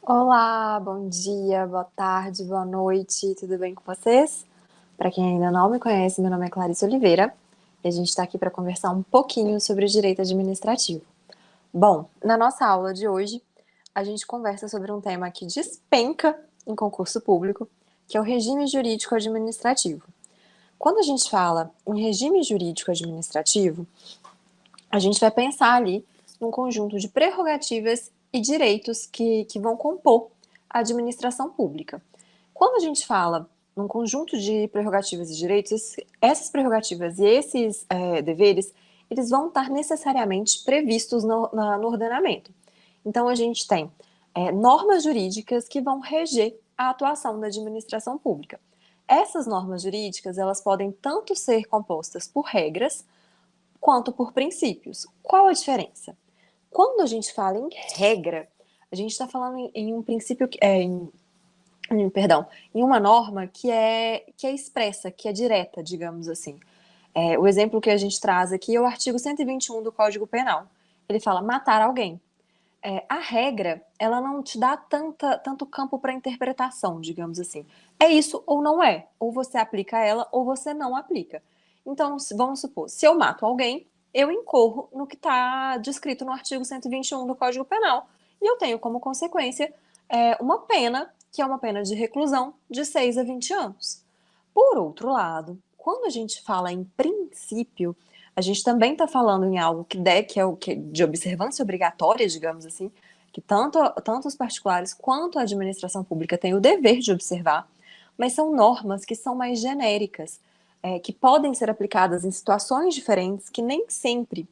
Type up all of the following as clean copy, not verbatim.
Olá, bom dia, boa tarde, boa noite, tudo bem com vocês? Para quem ainda não me conhece, meu nome é Clarice Oliveira e a gente está aqui para conversar um pouquinho sobre o direito administrativo. Bom, na nossa aula de hoje, a gente conversa sobre um tema que despenca em concurso público, que é o regime jurídico administrativo. Quando a gente fala em regime jurídico administrativo, a gente vai pensar ali num conjunto de prerrogativas e direitos que vão compor a administração pública. Quando a gente fala num conjunto de prerrogativas e direitos, essas prerrogativas e esses deveres, eles vão estar necessariamente previstos no ordenamento. Então, a gente tem normas jurídicas que vão reger a atuação da administração pública. Essas normas jurídicas, elas podem tanto ser compostas por regras, quanto por princípios. Qual a diferença? Quando a gente fala em regra, a gente está falando em um princípio, em uma norma que é expressa, que é direta, digamos assim. O exemplo que a gente traz aqui é o artigo 121 do Código Penal. Ele fala matar alguém. A regra, ela não te dá tanto campo para interpretação, digamos assim. É isso ou não é. Ou você aplica ela ou você não aplica. Então, vamos supor, se eu mato alguém, eu incorro no que está descrito no artigo 121 do Código Penal. E eu tenho como consequência uma pena, que é uma pena de reclusão de 6 a 20 anos. Por outro lado, quando a gente fala em princípio, a gente também está falando em algo que é o que de observância obrigatória, digamos assim, que tanto os particulares quanto a administração pública têm o dever de observar, mas são normas que são mais genéricas, que podem ser aplicadas em situações diferentes, que nem sempre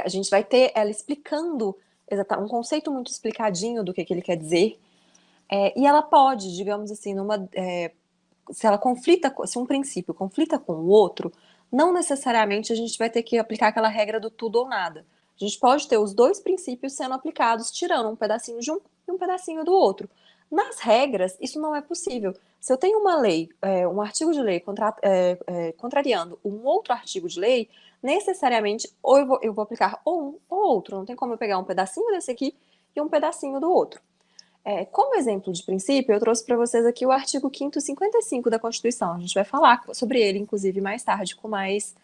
a gente vai ter ela explicando um conceito muito explicadinho do que ele quer dizer, e ela pode, digamos assim, se ela conflita, se um princípio conflita com o outro, não necessariamente a gente vai ter que aplicar aquela regra do tudo ou nada. A gente pode ter os dois princípios sendo aplicados, tirando um pedacinho de um e um pedacinho do outro. Nas regras, isso não é possível. Se eu tenho uma lei, um artigo de lei contrariando um outro artigo de lei, necessariamente ou eu vou aplicar ou um ou outro. Não tem como eu pegar um pedacinho desse aqui e um pedacinho do outro. Como exemplo de princípio, eu trouxe para vocês aqui o artigo 5º 55 da Constituição. A gente vai falar sobre ele, inclusive, mais tarde, com mais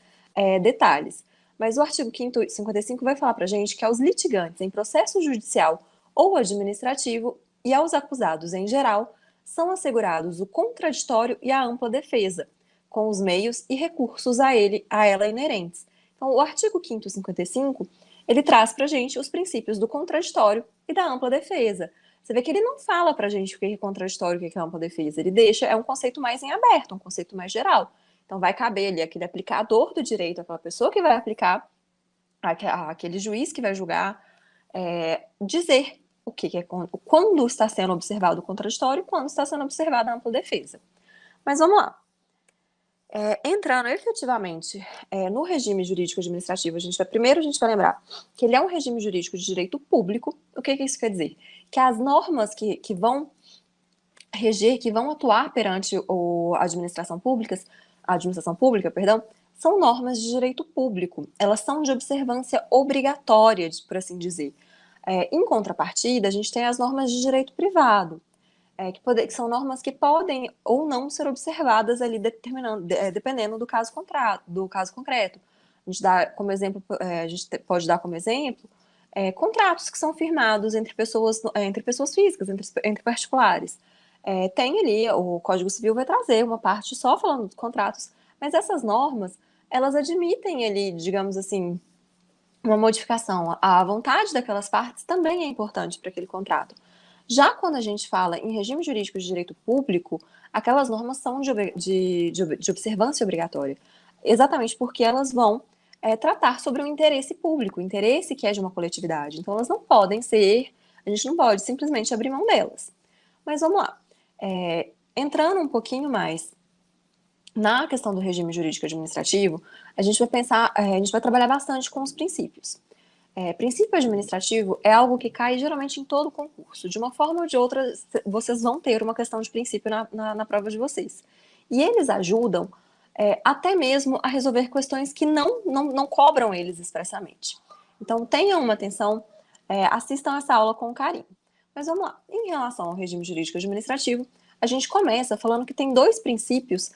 detalhes. Mas o artigo 5º 55 vai falar para a gente que aos litigantes em processo judicial ou administrativo e aos acusados em geral, são assegurados o contraditório e a ampla defesa, com os meios e recursos a ela inerentes. Então, o artigo 5º 55, ele traz para a gente os princípios do contraditório e da ampla defesa. Você vê que ele não fala pra gente o que é contraditório, o que é ampla defesa. Ele deixa, é um conceito mais em aberto, um conceito mais geral. Então vai caber ali aquele aplicador do direito, aquela pessoa que vai aplicar, aquele juiz que vai julgar, dizer o que é quando está sendo observado o contraditório e quando está sendo observada a ampla defesa. Mas vamos lá. Entrando efetivamente no regime jurídico administrativo, primeiro a gente vai lembrar que ele é um regime jurídico de direito público. O que isso quer dizer? Que as normas que vão reger, que vão atuar perante a administração pública, perdão, são normas de direito público. Elas são de observância obrigatória, por assim dizer. Em contrapartida, a gente tem as normas de direito privado, que são normas que podem ou não ser observadas ali, dependendo do caso concreto. A gente pode dar como exemplo contratos que são firmados entre pessoas físicas, entre particulares. Tem ali, o Código Civil vai trazer uma parte só falando dos contratos, mas essas normas, elas admitem ali, digamos assim, uma modificação. A vontade daquelas partes também é importante para aquele contrato. Já quando a gente fala em regime jurídico de direito público, aquelas normas são de observância obrigatória, exatamente porque elas vão tratar sobre um interesse público, o interesse que é de uma coletividade. Então, elas não podem ser, a gente não pode simplesmente abrir mão delas. Mas vamos lá. Entrando um pouquinho mais na questão do regime jurídico administrativo, a gente vai trabalhar bastante com os princípios. Princípio administrativo é algo que cai geralmente em todo concurso. De uma forma ou de outra, vocês vão ter uma questão de princípio na prova de vocês. E eles ajudam até mesmo a resolver questões que não cobram eles expressamente. Então, tenham uma atenção, assistam essa aula com carinho. Mas vamos lá. Em relação ao regime jurídico administrativo, a gente começa falando que tem dois princípios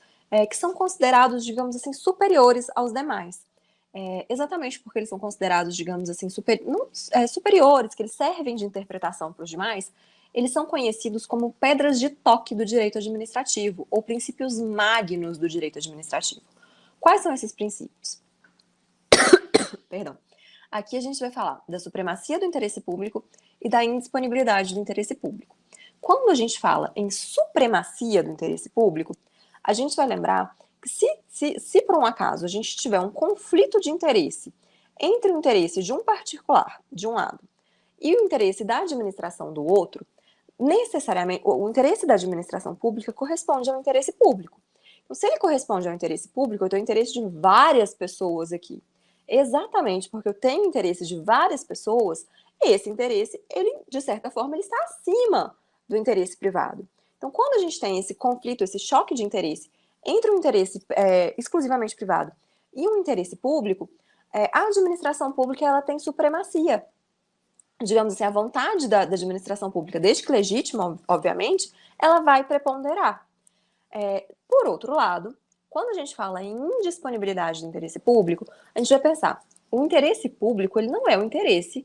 que são considerados, digamos assim, superiores aos demais. Exatamente porque eles são considerados, digamos assim, superiores, que eles servem de interpretação para os demais, eles são conhecidos como pedras de toque do direito administrativo, ou princípios magnos do direito administrativo. Quais são esses princípios? Perdão. Aqui a gente vai falar da supremacia do interesse público e da indisponibilidade do interesse público. Quando a gente fala em supremacia do interesse público, a gente vai lembrar que se por um acaso a gente tiver um conflito de interesse entre o interesse de um particular, de um lado, e o interesse da administração do outro, necessariamente o interesse da administração pública corresponde ao interesse público. Então, se ele corresponde ao interesse público, eu tenho interesse de várias pessoas aqui. Exatamente porque eu tenho interesse de várias pessoas, esse interesse, ele, de certa forma, ele está acima do interesse privado. Então, quando a gente tem esse conflito, esse choque de interesse entre um interesse exclusivamente privado e um interesse público, a administração pública ela tem supremacia. Digamos assim, a vontade da administração pública, desde que legítima, obviamente, ela vai preponderar. Por outro lado, quando a gente fala em indisponibilidade do interesse público, a gente vai pensar, o interesse público ele não é o interesse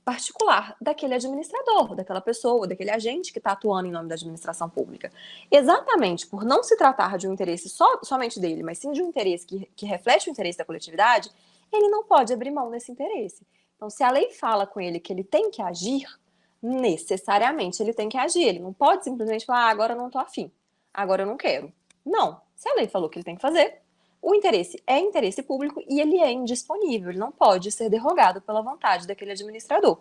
particular daquele administrador, daquela pessoa, daquele agente que está atuando em nome da administração pública. Exatamente por não se tratar de um interesse somente dele, mas sim de um interesse que reflete o interesse da coletividade, ele não pode abrir mão desse interesse. Então, se a lei fala com ele que ele tem que agir, necessariamente ele tem que agir. Ele não pode simplesmente falar, agora eu não estou afim, agora eu não quero. Não. Se a lei falou que ele tem que fazer, o interesse é interesse público e ele é indisponível, ele não pode ser derrogado pela vontade daquele administrador.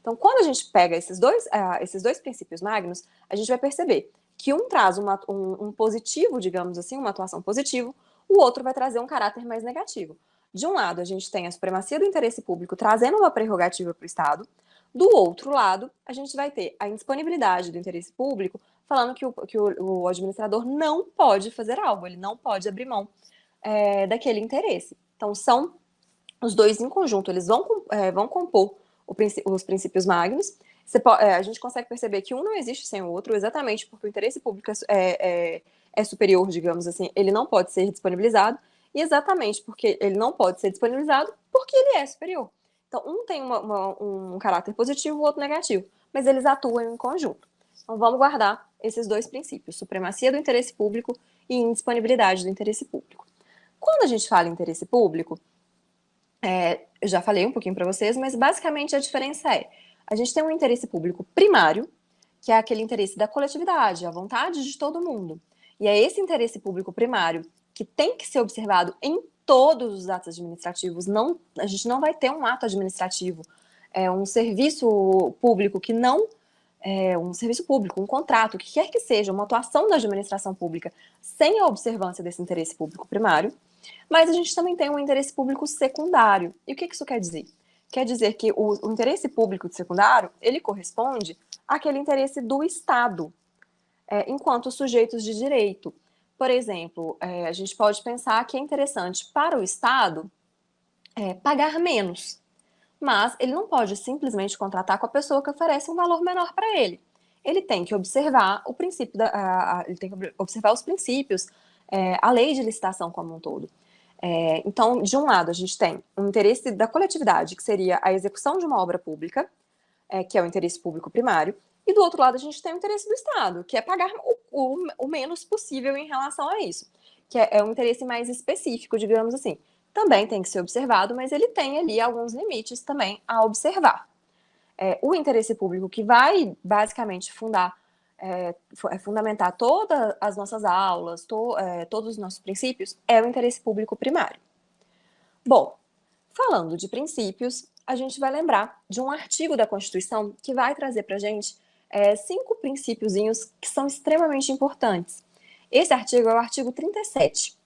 Então, quando a gente pega esses dois princípios magnos, a gente vai perceber que um traz um positivo, digamos assim, uma atuação positiva, o outro vai trazer um caráter mais negativo. De um lado, a gente tem a supremacia do interesse público trazendo uma prerrogativa para o Estado, do outro lado, a gente vai ter a indisponibilidade do interesse público falando que o administrador não pode fazer algo, ele não pode abrir mão daquele interesse. Então, são os dois em conjunto, eles vão compor os princípios magnos. A gente consegue perceber que um não existe sem o outro, exatamente porque o interesse público é superior, digamos assim, ele não pode ser disponibilizado, e exatamente porque ele não pode ser disponibilizado, porque ele é superior. Então, um tem um caráter positivo, o outro negativo, mas eles atuam em conjunto. Então, vamos guardar esses dois princípios, supremacia do interesse público e indisponibilidade do interesse público. Quando a gente fala em interesse público, eu já falei um pouquinho para vocês, mas basicamente a diferença a gente tem um interesse público primário, que é aquele interesse da coletividade, a vontade de todo mundo. E é esse interesse público primário que tem que ser observado em todos os atos administrativos. A gente não vai ter um ato administrativo, um serviço público que não um serviço público, um contrato, o que quer que seja, uma atuação da administração pública sem a observância desse interesse público primário, mas a gente também tem um interesse público secundário. E o que isso quer dizer? Quer dizer que o interesse público secundário, ele corresponde àquele interesse do Estado, enquanto sujeitos de direito. Por exemplo, a gente pode pensar que é interessante para o Estado pagar menos, mas ele não pode simplesmente contratar com a pessoa que oferece um valor menor para ele. Ele tem que observar o princípio, ele tem que observar os princípios, a lei de licitação como um todo. Então, de um lado, a gente tem um interesse da coletividade, que seria a execução de uma obra pública, que é o interesse público primário, e do outro lado, a gente tem o interesse do Estado, que é pagar o menos possível em relação a isso, que é um interesse mais específico, digamos assim. Também tem que ser observado, mas ele tem ali alguns limites também a observar. O interesse público que vai basicamente fundamentar todas as nossas aulas, todos os nossos princípios, é o interesse público primário. Bom, falando de princípios, a gente vai lembrar de um artigo da Constituição que vai trazer para a gente 5 princípiozinhos que são extremamente importantes. Esse artigo é o artigo 37.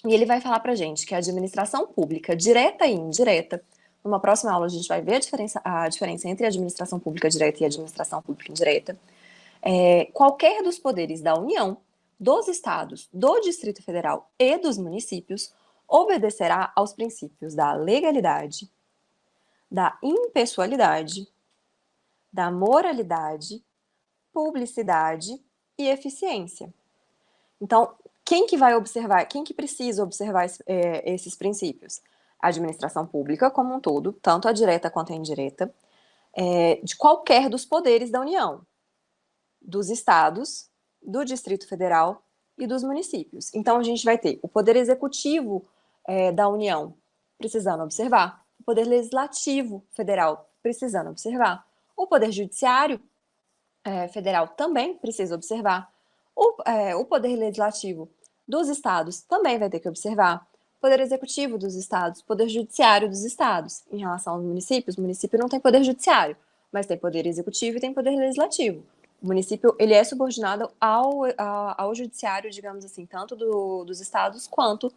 E ele vai falar para a gente que a administração pública direta e indireta, numa próxima aula a gente vai ver a diferença entre a administração pública direta e a administração pública indireta, qualquer dos poderes da União, dos estados, do Distrito Federal e dos municípios obedecerá aos princípios da legalidade, da impessoalidade, da moralidade, publicidade e eficiência. Então, quem que vai observar, quem que precisa observar esses princípios? A administração pública como um todo, tanto a direta quanto a indireta, de qualquer dos poderes da União, dos estados, do Distrito Federal e dos municípios. Então, a gente vai ter o Poder Executivo da União precisando observar, o Poder Legislativo Federal precisando observar, o Poder Judiciário Federal também precisa observar, o Poder Legislativo dos estados também vai ter que observar, o Poder Executivo dos estados, o Poder Judiciário dos estados. Em relação aos municípios, o município não tem Poder Judiciário, mas tem Poder Executivo e tem Poder Legislativo. O município, ele é subordinado ao judiciário, digamos assim, tanto dos estados quanto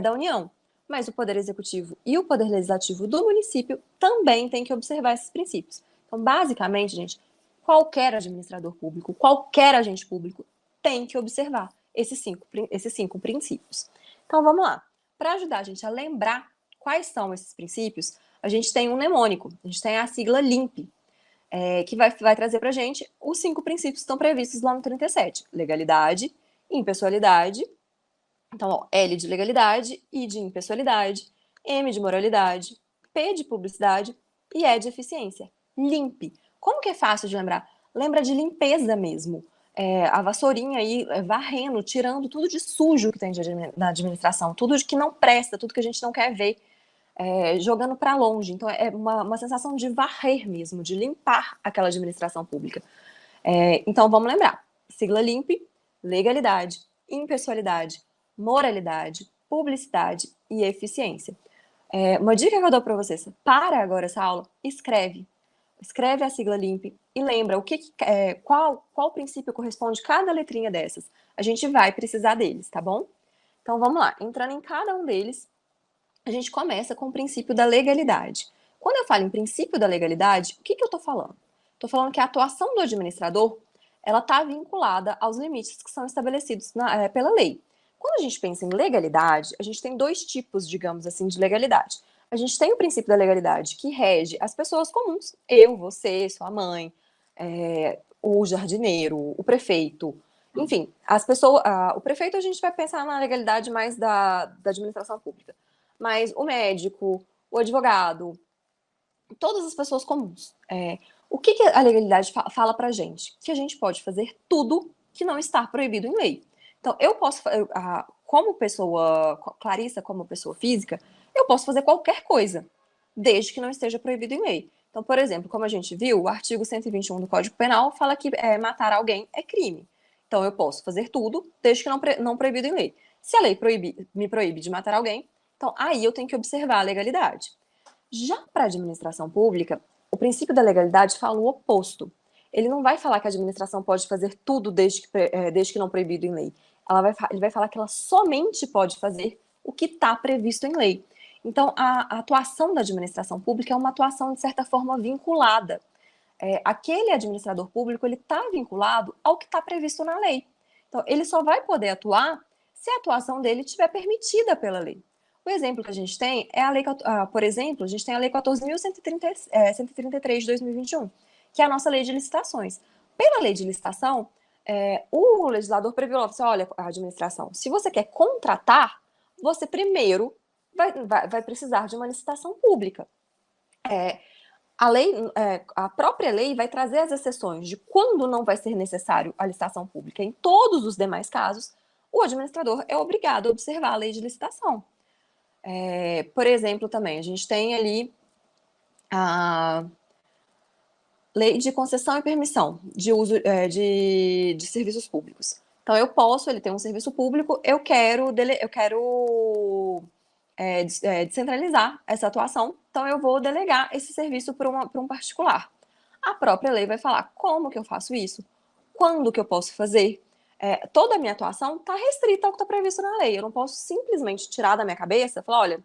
da União. Mas o Poder Executivo e o Poder Legislativo do município também têm que observar esses princípios. Então, basicamente, gente, qualquer administrador público, qualquer agente público tem que observar esses cinco princípios. Então, vamos lá. Para ajudar a gente a lembrar quais são esses princípios, a gente tem um mnemônico, a gente tem a sigla LIMP, que vai trazer para a gente os 5 princípios que estão previstos lá no 37. Legalidade, impessoalidade, então, ó, L de legalidade, I de impessoalidade, M de moralidade, P de publicidade e E de eficiência. LIMP. Como que é fácil de lembrar? Lembra de limpeza mesmo. A vassourinha aí varrendo, tirando tudo de sujo que tem na administração, tudo de que não presta, tudo que a gente não quer ver, jogando para longe. Então, é uma sensação de varrer mesmo, de limpar aquela administração pública. Então, vamos lembrar. Sigla LIMP, legalidade, impessoalidade, moralidade, publicidade e eficiência. Uma dica que eu dou para vocês: para agora essa aula, escreve a sigla LIMP e lembra qual princípio corresponde cada letrinha dessas. A gente vai precisar deles, tá bom? Então vamos lá, entrando em cada um deles, a gente começa com o princípio da legalidade. Quando eu falo em princípio da legalidade, o que eu estou falando? Estou falando que a atuação do administrador ela está vinculada aos limites que são estabelecidos pela lei. Quando a gente pensa em legalidade, a gente tem 2 tipos, digamos assim, de legalidade. A gente tem o princípio da legalidade que rege as pessoas comuns, eu, você, sua mãe, o jardineiro, o prefeito, enfim, as pessoas. O prefeito a gente vai pensar na legalidade mais da administração pública, mas o médico, o advogado, todas as pessoas comuns. O que a legalidade fala pra gente? Que a gente pode fazer tudo que não está proibido em lei. Então, eu posso, como pessoa, Clarissa, como pessoa física, eu posso fazer qualquer coisa, desde que não esteja proibido em lei. Então, por exemplo, como a gente viu, o artigo 121 do Código Penal fala que matar alguém é crime. Então, eu posso fazer tudo, desde que não proibido em lei. Se a lei me proíbe de matar alguém, então aí eu tenho que observar a legalidade. Já para a administração pública, o princípio da legalidade fala o oposto. Ele não vai falar que a administração pode fazer tudo desde que não proibido em lei. Ele vai falar que ela somente pode fazer o que está previsto em lei. Então, a atuação da administração pública é uma atuação, de certa forma, vinculada. Aquele administrador público ele está vinculado ao que está previsto na lei. Então, ele só vai poder atuar se a atuação dele estiver permitida pela lei. O exemplo que a gente tem é a lei, por exemplo, a gente tem a lei 14.133 de 2021, que é a nossa lei de licitações. Pela lei de licitação, o legislador previu, assim, olha, a administração, se você quer contratar, você primeiro vai precisar de uma licitação pública. A própria lei vai trazer as exceções de quando não vai ser necessário a licitação pública. Em todos os demais casos, o administrador é obrigado a observar a lei de licitação. Por exemplo, também, a gente tem ali a lei de concessão e permissão de uso de serviços públicos. Então, ele tem um serviço público, eu quero descentralizar essa atuação, então eu vou delegar esse serviço para um particular. A própria lei vai falar como que eu faço isso, quando que eu posso fazer. Toda a minha atuação está restrita ao que está previsto na lei. Eu não posso simplesmente tirar da minha cabeça e falar, olha,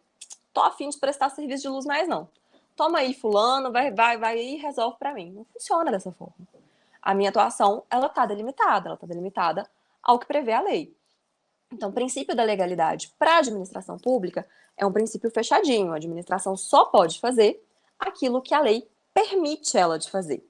tô a fim de prestar serviço de luz mais não. Toma aí fulano, vai aí e resolve para mim. Não funciona dessa forma. A minha atuação, ela está delimitada ao que prevê a lei. Então, o princípio da legalidade para a administração pública é um princípio fechadinho. A administração só pode fazer aquilo que a lei permite ela de fazer.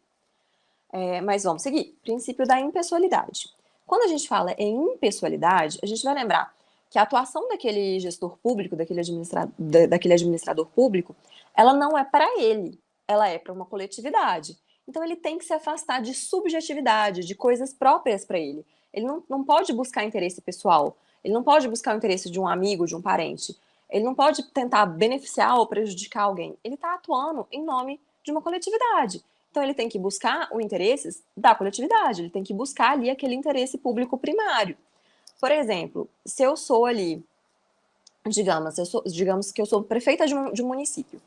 Mas vamos seguir. Princípio da impessoalidade. Quando a gente fala em impessoalidade, a gente vai lembrar que a atuação daquele gestor público, daquele administrador público, ela não é para ele, ela é para uma coletividade. Então ele tem que se afastar de subjetividade, de coisas próprias para ele. Ele não pode buscar interesse pessoal, ele não pode buscar o interesse de um amigo, de um parente. Ele não pode tentar beneficiar ou prejudicar alguém. Ele está atuando em nome de uma coletividade. Então ele tem que buscar os interesses da coletividade, ele tem que buscar ali aquele interesse público primário. Por exemplo, se eu sou ali, digamos que eu sou prefeita de um município,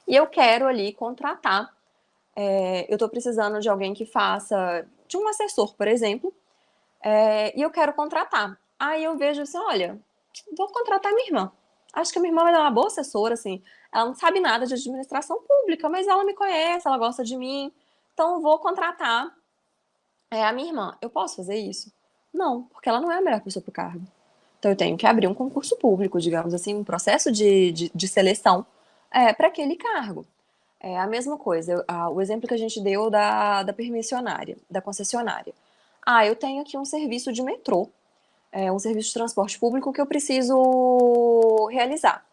e eu quero ali contratar, eu estou precisando de alguém que faça, de um assessor, por exemplo, e eu quero contratar. Aí eu vejo assim, olha, vou contratar minha irmã. Acho que a minha irmã vai dar uma boa assessora, assim. Ela não sabe nada de administração pública, mas ela me conhece, ela gosta de mim. Então eu vou contratar a minha irmã. Eu posso fazer isso? Não, porque ela não é a melhor pessoa para o cargo. Então eu tenho que abrir um concurso público, digamos assim, um processo de seleção para aquele cargo. É a mesma coisa, o exemplo que a gente deu da permissionária, da concessionária. Eu tenho aqui um serviço de metrô, um serviço de transporte público que eu preciso realizar.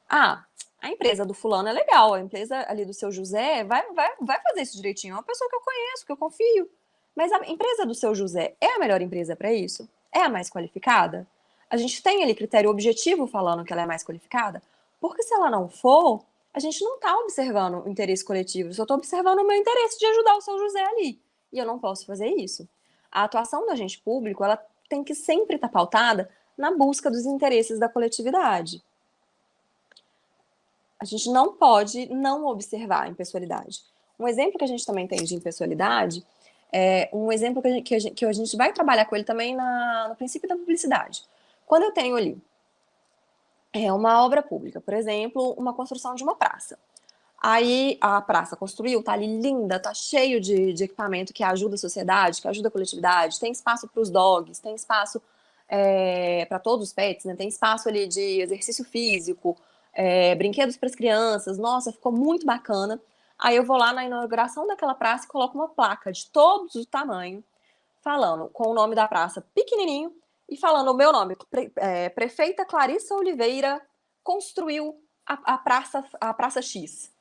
A empresa do fulano é legal, a empresa ali do seu José vai fazer isso direitinho, é uma pessoa que eu conheço, que eu confio. Mas a empresa do seu José é a melhor empresa para isso? É a mais qualificada? A gente tem ali critério objetivo falando que ela é mais qualificada? Porque se ela não for, a gente não está observando o interesse coletivo, eu só estou observando o meu interesse de ajudar o seu José ali. E eu não posso fazer isso. A atuação do agente público, ela tem que sempre estar pautada na busca dos interesses da coletividade. A gente não pode não observar a impessoalidade. Um exemplo que a gente também tem de impessoalidade é um exemplo que a gente vai trabalhar com ele também no princípio da publicidade. Quando eu tenho ali uma obra pública, por exemplo, uma construção de uma praça. Aí a praça construiu, tá ali linda, tá cheio de equipamento que ajuda a sociedade, que ajuda a coletividade, tem espaço para os dogs, tem espaço para todos os pets, né? Tem espaço ali de exercício físico, brinquedos para as crianças, nossa, ficou muito bacana. Aí eu vou lá na inauguração daquela praça e coloco uma placa de todos os tamanhos, falando com o nome da praça pequenininho e falando o meu nome, Prefeita Clarissa Oliveira construiu a praça X.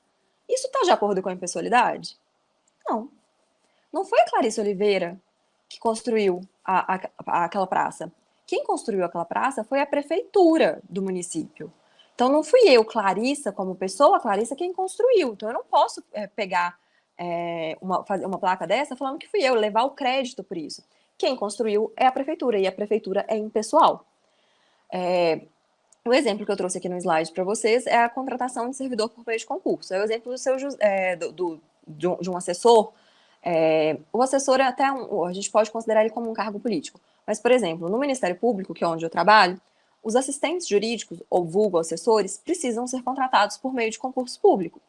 Isso está de acordo com a impessoalidade? Não. Não foi a Clarissa Oliveira que construiu aquela praça. Quem construiu aquela praça foi a prefeitura do município. Então não fui eu, Clarissa, como pessoa, Clarissa quem construiu. Então eu não posso pegar fazer uma placa dessa falando que fui eu, levar o crédito por isso. Quem construiu é a prefeitura, e a prefeitura é impessoal. O exemplo que eu trouxe aqui no slide para vocês é a contratação de servidor por meio de concurso. É o exemplo de um assessor. O assessor a gente pode considerar ele como um cargo político. Mas, por exemplo, no Ministério Público, que é onde eu trabalho, os assistentes jurídicos, ou vulgo assessores, precisam ser contratados por meio de concurso público.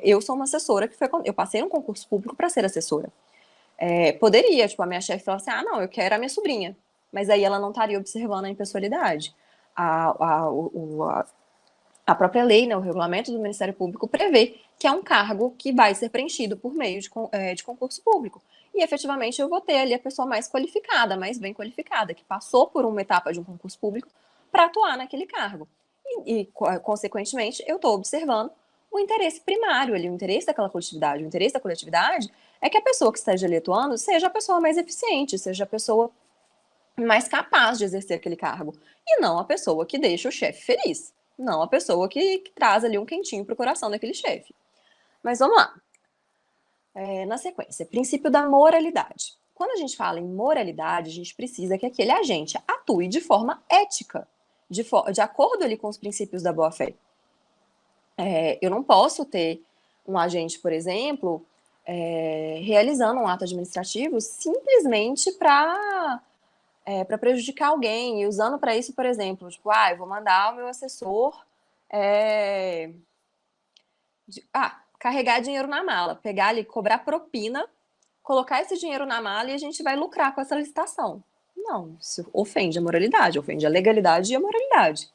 Eu sou uma assessora eu passei um concurso público para ser assessora. Poderia, tipo, a minha chefe falar assim, não, eu quero a minha sobrinha. Mas aí ela não estaria observando a impessoalidade. A própria lei, né, o regulamento do Ministério Público prevê que é um cargo que vai ser preenchido por meio de concurso público. E efetivamente eu vou ter ali a pessoa mais qualificada, mais bem qualificada, que passou por uma etapa de um concurso público para atuar naquele cargo. Consequentemente, eu estou observando o interesse primário ali, o interesse daquela coletividade. O interesse da coletividade é que a pessoa que esteja ali atuando seja a pessoa mais eficiente, seja a pessoa mais capaz de exercer aquele cargo. E não a pessoa que deixa o chefe feliz. Não a pessoa que traz ali um quentinho para o coração daquele chefe. Mas vamos lá. Na sequência, princípio da moralidade. Quando a gente fala em moralidade, a gente precisa que aquele agente atue de forma ética, de acordo ali com os princípios da boa-fé. Eu não posso ter um agente, por exemplo, realizando um ato administrativo simplesmente para prejudicar alguém, e usando para isso, por exemplo, tipo, eu vou mandar o meu assessor carregar dinheiro na mala, pegar ali, cobrar propina, colocar esse dinheiro na mala e a gente vai lucrar com essa licitação. Não, isso ofende a moralidade, ofende a legalidade e a moralidade.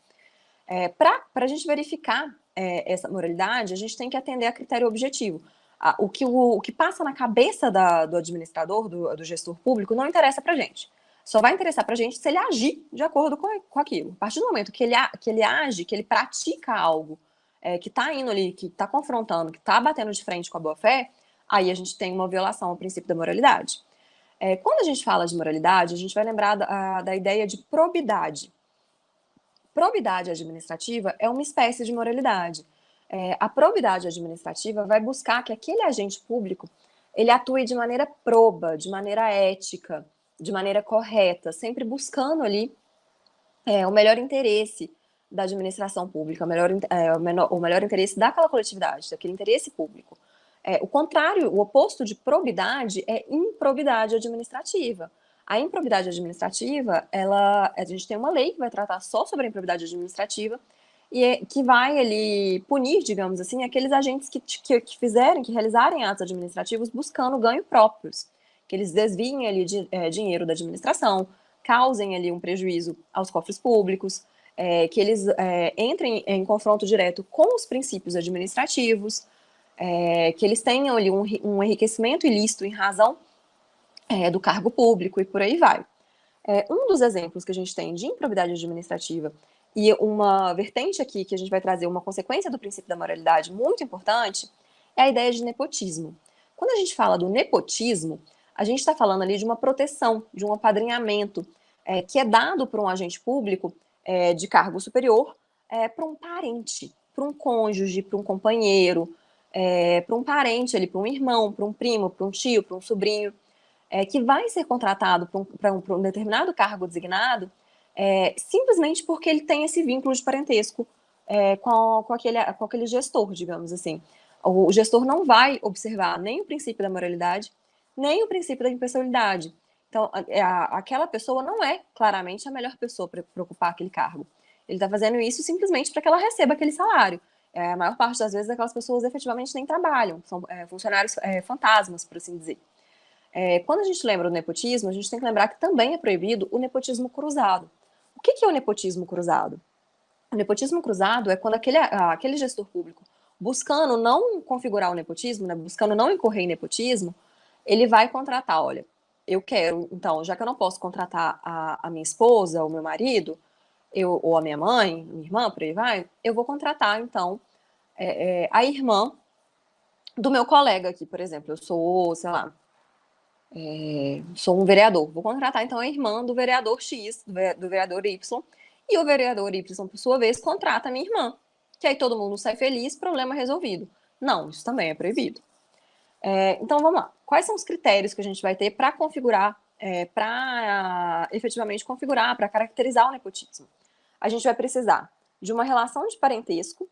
Para a gente verificar essa moralidade, a gente tem que atender a critério objetivo. O que passa na cabeça do administrador, do gestor público, não interessa para a gente. Só vai interessar para a gente se ele agir de acordo com aquilo. A partir do momento que ele age, que ele pratica algo que está indo ali, que está confrontando, que está batendo de frente com a boa-fé, aí a gente tem uma violação ao princípio da moralidade. Quando a gente fala de moralidade, a gente vai lembrar da ideia de probidade. Probidade administrativa é uma espécie de moralidade. A probidade administrativa vai buscar que aquele agente público ele atue de maneira proba, de maneira ética, de maneira correta, sempre buscando ali o melhor interesse da administração pública, o melhor interesse daquela coletividade, daquele interesse público. O contrário, o oposto de probidade é improbidade administrativa. A improbidade administrativa, a gente tem uma lei que vai tratar só sobre a improbidade administrativa e que vai ali punir, digamos assim, aqueles agentes que realizarem atos administrativos buscando ganho próprios, que eles desviem ali dinheiro da administração, causem ali um prejuízo aos cofres públicos, que eles entrem em confronto direto com os princípios administrativos, que eles tenham ali um enriquecimento ilícito em razão do cargo público e por aí vai. Um dos exemplos que a gente tem de improbidade administrativa e uma vertente aqui que a gente vai trazer uma consequência do princípio da moralidade muito importante é a ideia de nepotismo. Quando a gente fala do nepotismo, a gente está falando ali de uma proteção, de um apadrinhamento que é dado por um agente público de cargo superior para um parente, para um cônjuge, para um companheiro, para um parente ali, para um irmão, para um primo, para um tio, para um sobrinho, que vai ser contratado para um determinado cargo designado, simplesmente porque ele tem esse vínculo de parentesco com aquele gestor, digamos assim. O gestor não vai observar nem o princípio da moralidade, nem o princípio da impessoalidade. Então, aquela pessoa não é claramente a melhor pessoa para ocupar aquele cargo. Ele está fazendo isso simplesmente para que ela receba aquele salário. A maior parte das vezes aquelas pessoas efetivamente nem trabalham, são funcionários fantasmas, por assim dizer. Quando a gente lembra do nepotismo, a gente tem que lembrar que também é proibido o nepotismo cruzado. O que é o nepotismo cruzado? O nepotismo cruzado é quando aquele gestor público, buscando não configurar o nepotismo, né, buscando não incorrer em nepotismo, ele vai contratar, olha, eu quero, então, já que eu não posso contratar a minha esposa, o meu marido, ou a minha mãe, minha irmã, por aí vai, eu vou contratar, então, a irmã do meu colega aqui, por exemplo. Eu sou, sei lá, sou um vereador. Vou contratar, então, a irmã do vereador X, do vereador Y, e o vereador Y, por sua vez, contrata a minha irmã. Que aí todo mundo sai feliz, problema resolvido. Não, isso também é proibido. Então, vamos lá. Quais são os critérios que a gente vai ter para configurar, para efetivamente configurar, para caracterizar o nepotismo? A gente vai precisar de uma relação de parentesco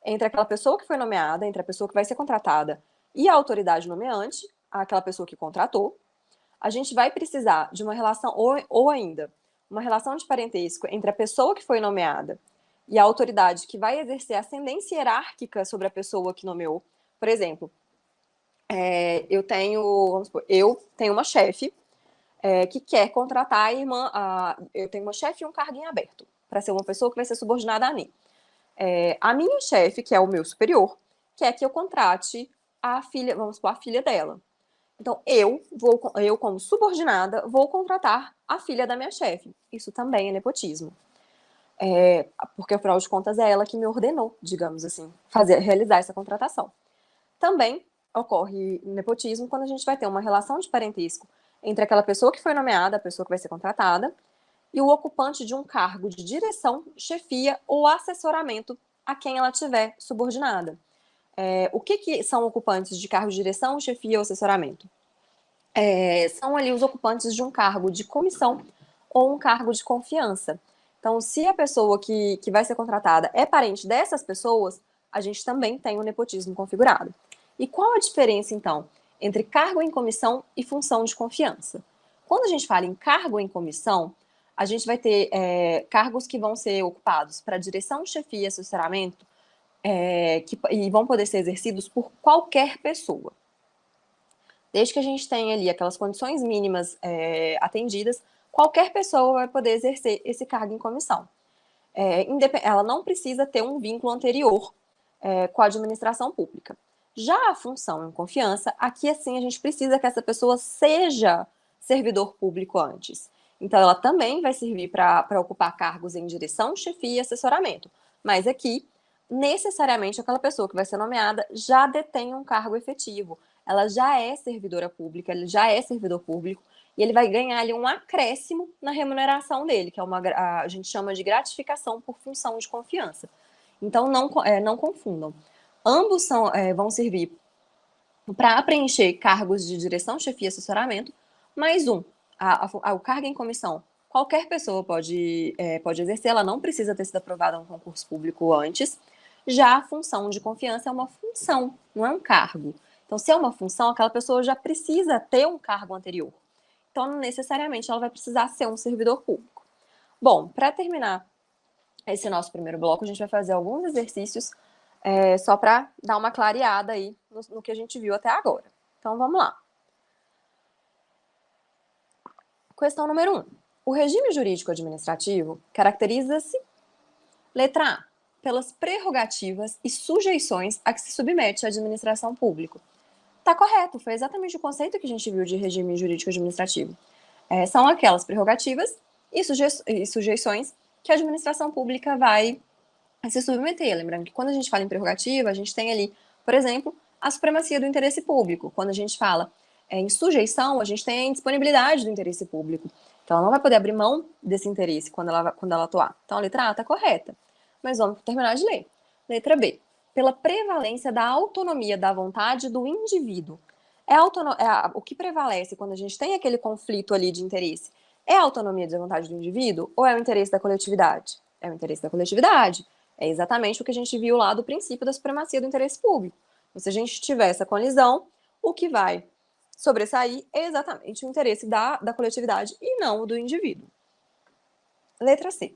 entre aquela pessoa que foi nomeada, entre a pessoa que vai ser contratada e a autoridade nomeante, aquela pessoa que contratou. A gente vai precisar de uma relação, ou ainda, uma relação de parentesco entre a pessoa que foi nomeada e a autoridade que vai exercer ascendência hierárquica sobre a pessoa que nomeou. Por exemplo, eu tenho uma chefe que quer contratar a irmã, eu tenho uma chefe e um cargo em aberto, para ser uma pessoa que vai ser subordinada a mim. A minha chefe, que é o meu superior, quer que eu contrate a filha, vamos supor, a filha dela. Então, eu, como subordinada, vou contratar a filha da minha chefe. Isso também é nepotismo. Porque, afinal de contas, é ela que me ordenou, digamos assim, realizar essa contratação. Também ocorre nepotismo quando a gente vai ter uma relação de parentesco entre aquela pessoa que foi nomeada, a pessoa que vai ser contratada, e o ocupante de um cargo de direção, chefia ou assessoramento a quem ela tiver subordinada. O que são ocupantes de cargo de direção, chefia ou assessoramento? São ali os ocupantes de um cargo de comissão ou um cargo de confiança. Então, se a pessoa que vai ser contratada é parente dessas pessoas, a gente também tem o nepotismo configurado. E qual a diferença, então, entre cargo em comissão e função de confiança? Quando a gente fala em cargo em comissão, a gente vai ter cargos que vão ser ocupados para direção, chefia e assessoramento, e vão poder ser exercidos por qualquer pessoa. Desde que a gente tenha ali aquelas condições mínimas atendidas, qualquer pessoa vai poder exercer esse cargo em comissão. Ela não precisa ter um vínculo anterior com a administração pública. Já a função em confiança, aqui assim a gente precisa que essa pessoa seja servidor público antes. Então, ela também vai servir para ocupar cargos em direção, chefia e assessoramento. Mas aqui, necessariamente, aquela pessoa que vai ser nomeada já detém um cargo efetivo. Ela já é servidora pública, ele já é servidor público, e ele vai ganhar ali um acréscimo na remuneração dele, que é a gente chama de gratificação por função de confiança. Então, não confundam. Ambos vão servir para preencher cargos de direção, chefia e assessoramento, mais o cargo em comissão. Qualquer pessoa pode exercer, ela não precisa ter sido aprovada no concurso público antes. Já a função de confiança é uma função, não é um cargo. Então, se é uma função, aquela pessoa já precisa ter um cargo anterior. Então, não necessariamente ela vai precisar ser um servidor público. Bom, para terminar esse nosso primeiro bloco, a gente vai fazer alguns exercícios só para dar uma clareada aí no que a gente viu até agora. Então, vamos lá. Questão número 1. O regime jurídico administrativo caracteriza-se, letra A, pelas prerrogativas e sujeições a que se submete a administração pública. Tá correto, foi exatamente o conceito que a gente viu de regime jurídico administrativo. São aquelas prerrogativas e sujeições que a administração pública vai se submeter. Lembrando que quando a gente fala em prerrogativa, a gente tem ali, por exemplo, a supremacia do interesse público. Quando a gente fala em sujeição, a gente tem a indisponibilidade do interesse público. Então, ela não vai poder abrir mão desse interesse quando ela atuar. Então, a letra A está correta. Mas vamos terminar de ler. Letra B. Pela prevalência da autonomia da vontade do indivíduo. O que prevalece quando a gente tem aquele conflito ali de interesse? É a autonomia da vontade do indivíduo ou é o interesse da coletividade? É o interesse da coletividade. É exatamente o que a gente viu lá do princípio da supremacia do interesse público. Então, se a gente tiver essa colisão, o que vai sobressair é exatamente o interesse da coletividade e não o do indivíduo. Letra C.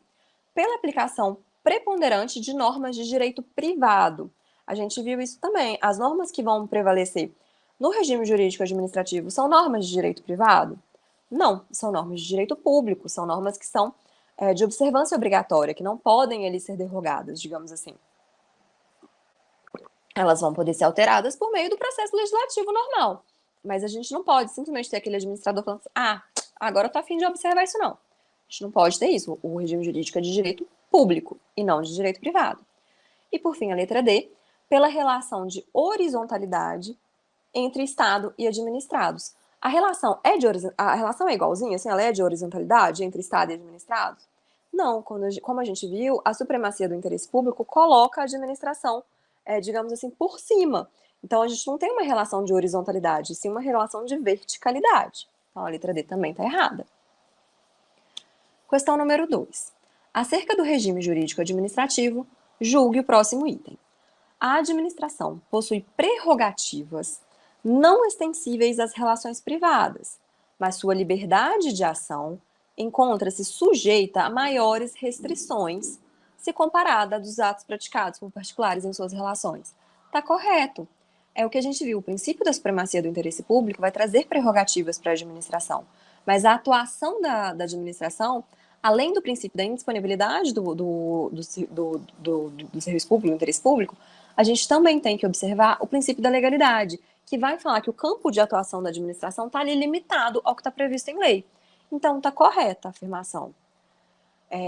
Pela aplicação preponderante de normas de direito privado. A gente viu isso também. As normas que vão prevalecer no regime jurídico administrativo são normas de direito privado? Não, são normas de direito público, são normas que são de observância obrigatória, que não podem eles ser derrogadas, digamos assim. Elas vão poder ser alteradas por meio do processo legislativo normal. Mas a gente não pode simplesmente ter aquele administrador falando assim, agora eu tô a fim de observar isso não. A gente não pode ter isso. O regime jurídico é de direito público e não de direito privado. E por fim, a letra D, pela relação de horizontalidade entre Estado e administrados. A relação é igualzinha, assim, ela é de horizontalidade entre Estado e administrados? Não, como a gente viu, a supremacia do interesse público coloca a administração, digamos assim, por cima. Então, a gente não tem uma relação de horizontalidade, sim uma relação de verticalidade. Então, a letra D também está errada. Questão número 2. Acerca do regime jurídico administrativo, julgue o próximo item. A administração possui prerrogativas não extensíveis às relações privadas, mas sua liberdade de ação encontra-se sujeita a maiores restrições se comparada dos atos praticados por particulares em suas relações. Está correto. É o que a gente viu. O princípio da supremacia do interesse público vai trazer prerrogativas para a administração, mas a atuação da administração, além do princípio da indisponibilidade do serviço público, do interesse público, a gente também tem que observar o princípio da legalidade, que vai falar que o campo de atuação da administração está ali limitado ao que está previsto em lei. Então, está correta a afirmação.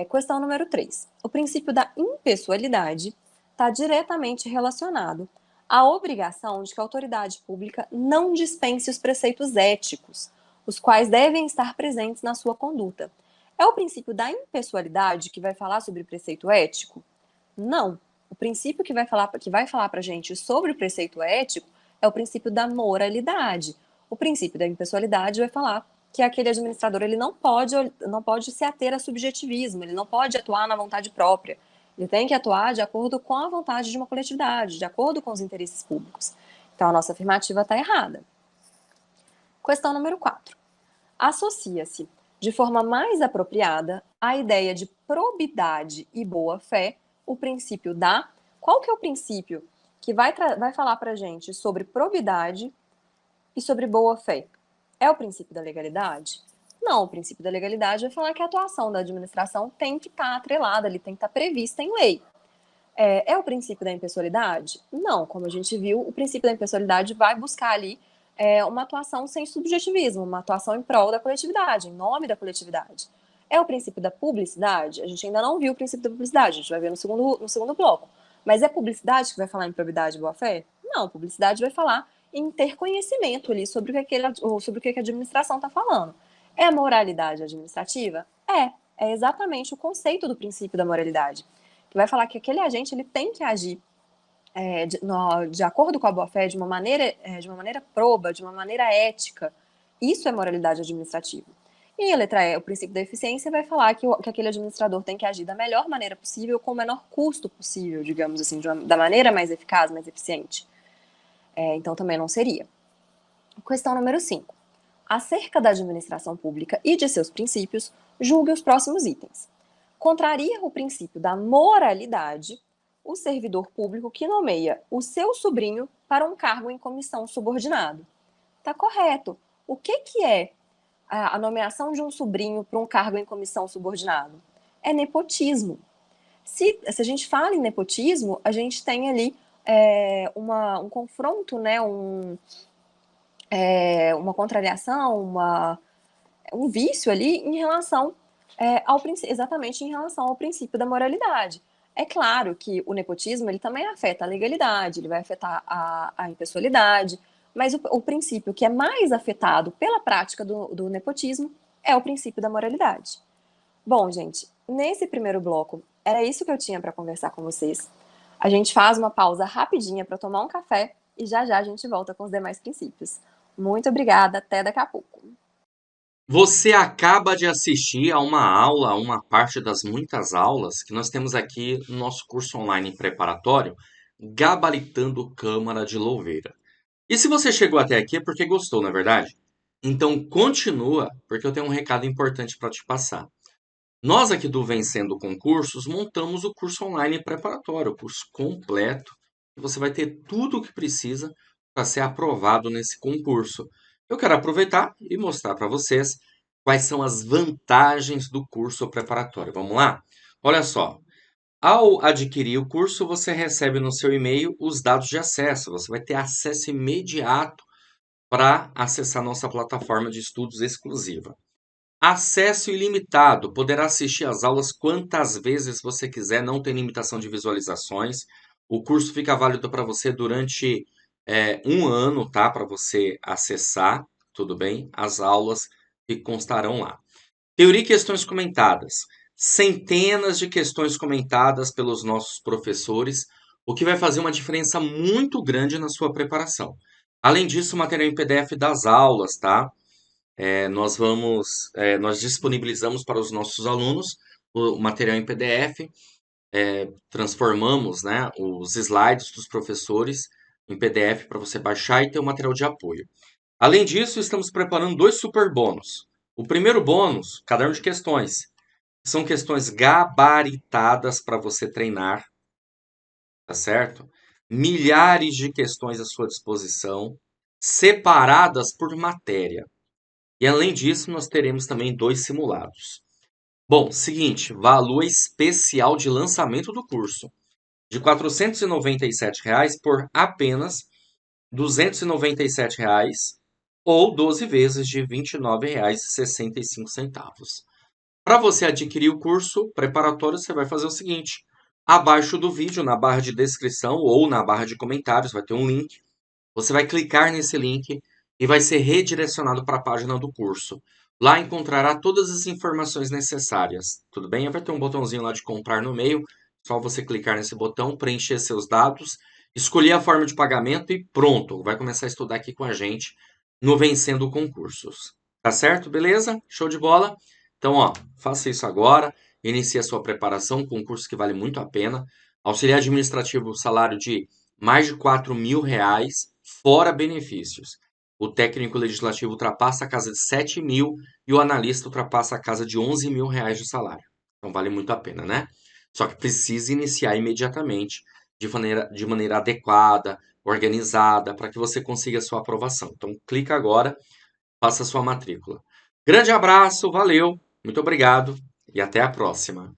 Questão número 3. O princípio da impessoalidade está diretamente relacionado à obrigação de que a autoridade pública não dispense os preceitos éticos, os quais devem estar presentes na sua conduta. É o princípio da impessoalidade que vai falar sobre preceito ético? Não. O princípio que vai falar para a gente sobre o preceito ético é o princípio da moralidade. O princípio da impessoalidade vai falar que aquele administrador ele não pode se ater a subjetivismo, ele não pode atuar na vontade própria. Ele tem que atuar de acordo com a vontade de uma coletividade, de acordo com os interesses públicos. Então, a nossa afirmativa está errada. Questão número 4. Associa-se de forma mais apropriada à ideia de probidade e boa-fé o princípio da... Qual que é o princípio que vai falar para a gente sobre probidade e sobre boa-fé? É o princípio da legalidade? Não, o princípio da legalidade vai falar que a atuação da administração tem que estar atrelada, ele tem que estar prevista em lei. É o princípio da impessoalidade? Não, como a gente viu, o princípio da impessoalidade vai buscar ali uma atuação sem subjetivismo, uma atuação em prol da coletividade, em nome da coletividade. É o princípio da publicidade? A gente ainda não viu o princípio da publicidade, a gente vai ver no segundo bloco. Mas é publicidade que vai falar em probidade e boa-fé? Não, publicidade vai falar em ter conhecimento ali sobre o que a administração está falando. É a moralidade administrativa? É exatamente o conceito do princípio da moralidade, que vai falar que aquele agente ele tem que agir de acordo com a boa-fé, de uma maneira proba, de uma maneira ética. Isso é moralidade administrativa. E a letra E, o princípio da eficiência, vai falar que aquele administrador tem que agir da melhor maneira possível, com o menor custo possível, digamos assim, da maneira mais eficaz, mais eficiente. Então também não seria. Questão número 5. Acerca da administração pública e de seus princípios, julgue os próximos itens. Contraria o princípio da moralidade o servidor público que nomeia o seu sobrinho para um cargo em comissão subordinado. Está correto. O que é a nomeação de um sobrinho para um cargo em comissão subordinado? É nepotismo. Se a gente fala em nepotismo, a gente tem ali um confronto, né, uma contrariação, um vício ali em relação exatamente em relação ao princípio da moralidade. É claro que o nepotismo ele também afeta a legalidade, ele vai afetar a impessoalidade, mas o princípio que é mais afetado pela prática do nepotismo é o princípio da moralidade. Bom, gente, nesse primeiro bloco, era isso que eu tinha para conversar com vocês. A gente faz uma pausa rapidinha para tomar um café e já já a gente volta com os demais princípios. Muito obrigada, até daqui a pouco. Você acaba de assistir a uma aula, a uma parte das muitas aulas que nós temos aqui no nosso curso online preparatório, Gabaritando Câmara de Louveira. E se você chegou até aqui é porque gostou, não é verdade? Então continua, porque eu tenho um recado importante para te passar. Nós aqui do Vencendo Concursos montamos o curso online preparatório, o curso completo, e você vai ter tudo o que precisa para ser aprovado nesse concurso. Eu quero aproveitar e mostrar para vocês quais são as vantagens do curso preparatório. Vamos lá? Olha só, ao adquirir o curso, você recebe no seu e-mail os dados de acesso. Você vai ter acesso imediato para acessar nossa plataforma de estudos exclusiva. Acesso ilimitado. Poderá assistir às aulas quantas vezes você quiser, não tem limitação de visualizações. O curso fica válido para você durante um ano, tá? Para você acessar, tudo bem? As aulas que constarão lá. Teoria e questões comentadas. Centenas de questões comentadas pelos nossos professores, o que vai fazer uma diferença muito grande na sua preparação. Além disso, o material em PDF das aulas, tá? Nós disponibilizamos para os nossos alunos o material em PDF, transformamos, né, os slides dos professores em PDF para você baixar e ter o material de apoio. Além disso, estamos preparando 2 super bônus. O primeiro bônus, caderno de questões. São questões gabaritadas para você treinar, tá certo? Milhares de questões à sua disposição, separadas por matéria. E além disso, nós teremos também 2 simulados. Bom, seguinte, valor especial de lançamento do curso, de R$ 497 por apenas R$ 297 ou 12 vezes de R$ 29,65. Para você adquirir o curso preparatório, você vai fazer o seguinte: abaixo do vídeo, na barra de descrição ou na barra de comentários, vai ter um link. Você vai clicar nesse link e vai ser redirecionado para a página do curso. Lá encontrará todas as informações necessárias, tudo bem? Vai ter um botãozinho lá de comprar no meio, só você clicar nesse botão, preencher seus dados, escolher a forma de pagamento e pronto, vai começar a estudar aqui com a gente no Vencendo Concursos. Tá certo? Beleza? Show de bola? Então, ó, faça isso agora, inicie a sua preparação, concurso que vale muito a pena. Auxiliar administrativo, salário de mais de R$ 4.000, fora benefícios. O técnico legislativo ultrapassa a casa de 7.000 e o analista ultrapassa a casa de R$ 11.000 de salário. Então vale muito a pena, né? Só que precisa iniciar imediatamente, de maneira adequada, organizada, para que você consiga a sua aprovação. Então clica agora, faça a sua matrícula. Grande abraço, valeu, muito obrigado e até a próxima.